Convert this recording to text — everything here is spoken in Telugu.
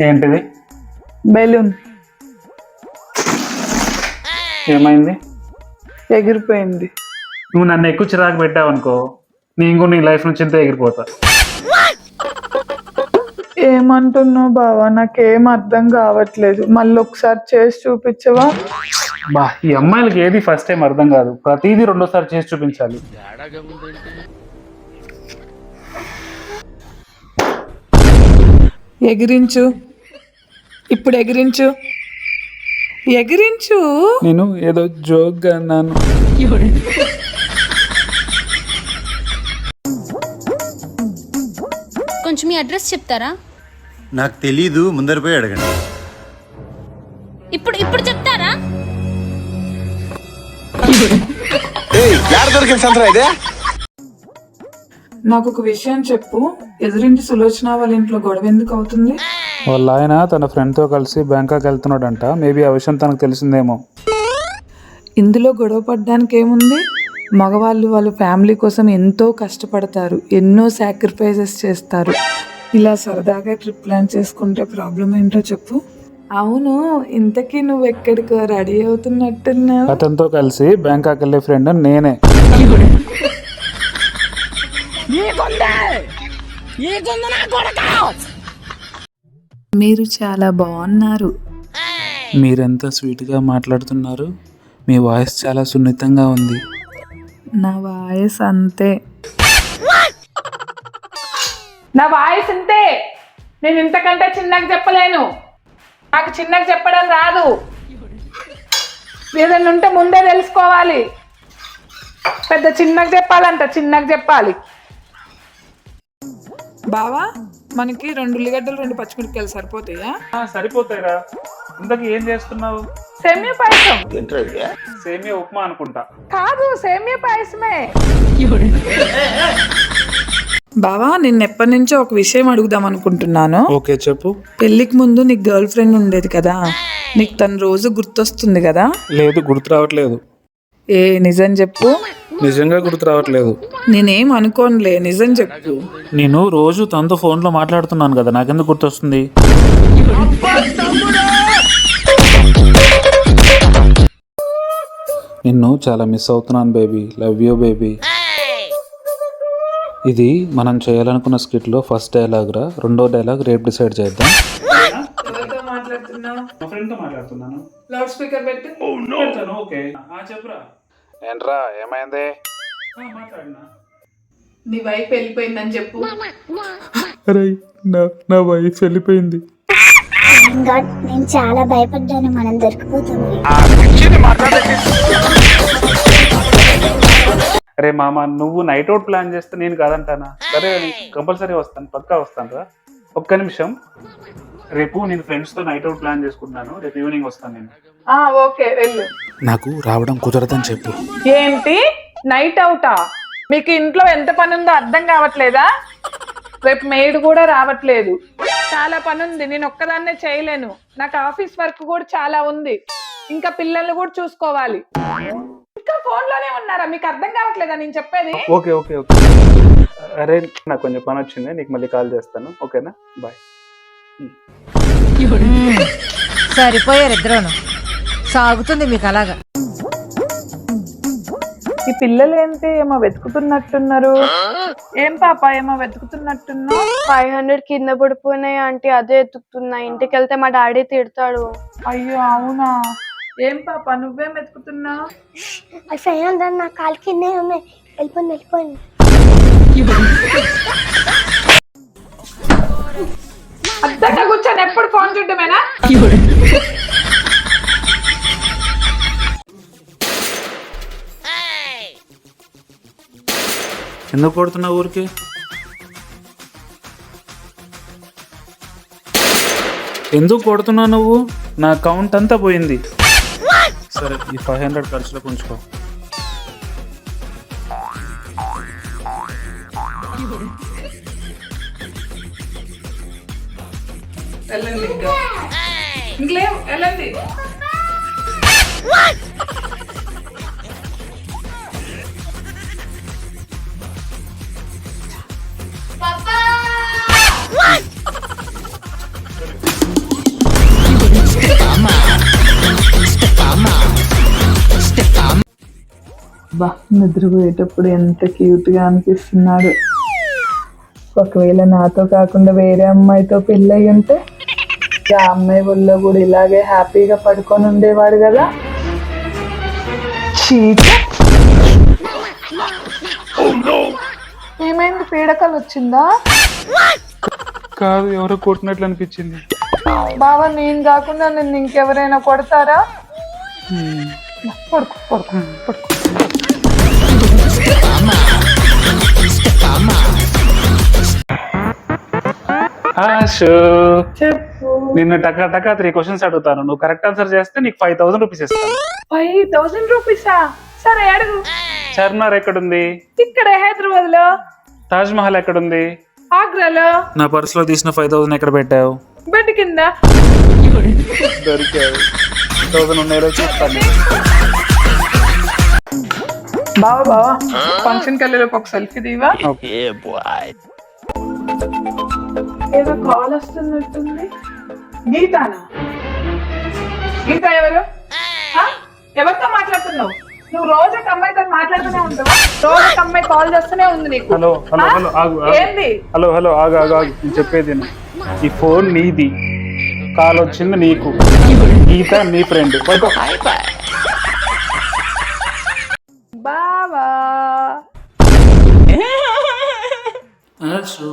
ఏంటిది? బెలూన్ ఏమైంది? ఎగిరిపోయింది. నువ్వు నన్ను ఎక్కువ చిరాకు పెట్టావు అనుకో, నేను నీ లైఫ్ నుంచి ఇంత ఎగిరిపోతా. ఏమంటున్నావు బావా? నాకేం అర్థం కావట్లేదు. మళ్ళీ ఒకసారి చేసి చూపించవా? బా, ఈ అమ్మాయిలకి ఏది ఫస్ట్ టైం అర్థం కాదు, ప్రతిదీ రెండోసారి చేసి చూపించాలి. ఎగిరించు, ఇప్పుడు ఎగిరించు, ఎగిరించు. నేను ఏదో జోక్గా అన్నాను. కొంచెం మీ అడ్రస్ చెప్తారా? నాకు తెలీదు, ముందర పోయి అడగండి. ఇప్పుడు ఇప్పుడు చెప్తారా? నాకు ఒక విషయం చెప్పు. ఎదురింటి సులోచన వాళ్ళ ఇంట్లో గొడవ ఎందుకు అవుతుంది? వాళ్ళ ఆయన తన ఫ్రెండ్తో కలిసి బ్యాంకాక్ వెళ్తున్నాడంట. మేబీ ఆ విషయం తనకు తెలిసిందేమో. ఇందులో గొడవ పడడానికి ఏముంది? మగవాళ్ళు వాళ్ళ ఫ్యామిలీ కోసం ఎంతో కష్టపడతారు, ఎన్నో సాక్రిఫైసెస్ చేస్తారు. ఇలా సరదాగా ట్రిప్ ప్లాన్ చేసుకుంటే ప్రాబ్లం ఏంటో చెప్పు. అవును, ఇంతకీ నువ్వు ఎక్కడికో రెడీ అవుతున్నట్టున్నావు. అతనితో కలిసి బ్యాంకాక్ వెళ్ళే ఫ్రెండ్ నేనే. మీరు చాలా బాగున్నారు. మీరెంత స్వీట్గా మాట్లాడుతున్నారు. మీ వాయిస్ చాలా సున్నితంగా ఉంది. నా వాయిస్ అంతే. నా వాయిస్ అంతే. నేను ఇంతకంటే చిన్నగా చెప్పలేను. నాకు చిన్నగా చెప్పడం రాదు. ఏదైనా ఉంటే ముందే తెలుసుకోవాలి. పెద్ద చిన్నగా చెప్పాలంట, చిన్నగా చెప్పాలి. బావా, మనకి 2 ఉల్లిగడ్డలు 2 పచ్చిమిరపకాయలు సరిపోతాయా? సరిపోతాయిరా. ఇంతకీ ఏం చేస్తున్నావు? సేమియా పాయసం. సేమియా ఉప్మా అనుకుంటా. కాదు, సేమియా పాయసమే. బావా, నిన్న ఎప్పటి నుంచో ఒక విషయం అడుగుదాం అనుకుంటున్నాను. ఓకే, చెప్పు. పెళ్లికి ముందు నీకు గర్ల్ ఫ్రెండ్ ఉండేది కదా, నీకు తను రోజు గుర్తొస్తుంది కదా? లేదు, గుర్తు రావట్లేదు. ఏ నిజం చెప్పు. నిజంగా గుర్తు రావట్లేదు. నేనేం అనుకోనులే, నిజం చెప్పు. నేను రోజు తనతో ఫోన్లో మాట్లాడుతున్నాను కదా, నాకెందుకు గుర్తొస్తుంది? నిన్ను చాలా మిస్ అవుతున్నాను బేబీ. Love you baby. ఇది మనం చేయాలనుకున్న స్కిట్లో ఫస్ట్ డైలాగ్ రా. రెండో డైలాగ్ రేపు డిసైడ్ చేద్దాం. లౌడ్ స్పీకర్ పెట్టు. ఓకే, చెప్పురా. ఏంట్రా, ఏమైంది? నీ వైఫ్ వెళ్ళిపోయిందని చెప్పు. అరే, నా వైఫ్ వెళ్ళిపోయింది. నేను చాలా భయపడ్డాను, మనం దొరికిపోతుంది. అరే మామ, నువ్వు నైట్ అవుట్ ప్లాన్ చేస్తే నేను కాదంటానా? సరే, కంపల్సరీ వస్తాను, పక్కా వస్తాను రా. ఒక్క నిమిషం. రేపు నేను ఫ్రెండ్స్తో నైట్ అవుట్ ప్లాన్ చేసుకుంటున్నాను. రేపు ఈవినింగ్ వస్తాను నేను. ఓకే, వెళ్ళు. నాకు రావడం కుదరదని చెప్పు. ఏంటి నైట్ అవుటా? మీకు ఇంట్లో ఎంత పని ఉందో అర్థం కావట్లేదా? రేపు మెయిడ్ కూడా రావట్లేదు. చాలా పని ఉంది, నేను ఒక్కదాన్నే చేయలేను. నాకు ఆఫీస్ వర్క్ కూడా చాలా ఉంది. ఇంకా పిల్లల్ని కూడా చూసుకోవాలి. ఇంకా ఫోన్ లోనే ఉన్నారా? మీకు అర్థం కావట్లేదా నేను చెప్పేది? Okay okay okay. అరే, నాకు కొంచెం పని వచ్చింది, నీకు మళ్ళీ కాల్ చేస్తాను. ఓకేనా? బాయ్. సరిపోయారు ఇద్దరును. సాగుతుంది మీకు అలాగా. ఈ పిల్లలు ఏంటి, ఏమో వెతుకుతున్నట్టున్నారు. ఏం పాప, ఏమో వెతుకుతున్నట్టున్నా? 500 కింద పడిపోయినాయి ఆంటీ, అదే ఎత్తుకుతున్నా. ఇంటికి వెళ్తే మా డాడీ తిడతాడు. అయ్యో అవునా? ఏం పాప, నువ్వేం వెతుకుతున్నావు? 500 నా కాలు కిందే ఉన్నాయి. వెళ్ళిపోయింది. అర్థంగా కూర్చొని ఎప్పుడు ఫోన్ చూడమేనా? ఎందుకు కొడుతున్నావు ఊరికి? ఎందుకు కొడుతున్నావు నువ్వు? నా అకౌంట్ అంతా పోయింది. సరే, ఈ 500 ఖర్చులో ఉంచుకో. వెళ్ళండి, ఇంకేం వెళ్ళండి. బా నిద్రపోయేటప్పుడు ఎంత క్యూట్ గా అనిపిస్తున్నాడు. ఒకవేళ నాతో కాకుండా వేరే అమ్మాయితో పెళ్ళయి ఉంటే ఆ అమ్మాయి ఒళ్ళో కూడా ఇలాగే హ్యాపీగా పడుకొని ఉండేవాడు కదా. చీట. ఏమైంది, పీడకలు వచ్చిందా? కాదు, ఎవరో కొట్టినట్లు అనిపించింది. బావా నేను కాకుండా నిన్ను ఇంకెవరైనా కొడతారా? పడుకో పడుకో పడుకో. ఆశు, చెప్పు. నిన్ను టకా టకా 3 క్వశ్చన్స్ అడుగుతాను. నువ్వు కరెక్ట్ ఆన్సర్ చేస్తే నీకు 5,000 రూపీస్ ఇస్తాను. 5,000 రూపీసా? సరే అడుగు. చార్మినార్ ఎక్కడుంది? ఇక్కడ హైదరాబాద్ లో. తాజ్ మహల్ ఎక్కడుంది? ఆగ్రాలో. నా పర్స్ లో తీసిన 5,000 ఎక్కడ పెట్టావు? బెడ్ కింద. దొరికావు. 1,000 ఉన్నాయో చూస్తాను. బావా బావా ఫంక్షన్ కెళ్ళేలోపు ఒక సెల్ఫీ దీవా? ఏదో కాల్ వస్తున్నట్టుంది. గీతానా? గీత ఎవరు? ఎవరితో మాట్లాడుతున్నావు? నువ్వు రోజు ఒక అమ్మాయితో మాట్లాడుతూనే ఉంటావా? రోజు ఒక అమ్మాయి కాల్ చేస్తూనే ఉంది నీకు. హలో హలో హలో ఆగు. ఏంది? హలో హలో ఆగు ఆగు ఆగు. నేను చెప్పేది విను. ఈ ఫోన్ నీది, కాల్ వచ్చింది నీకు. గీత నీ ఫ్రెండ్. బావా ఆశు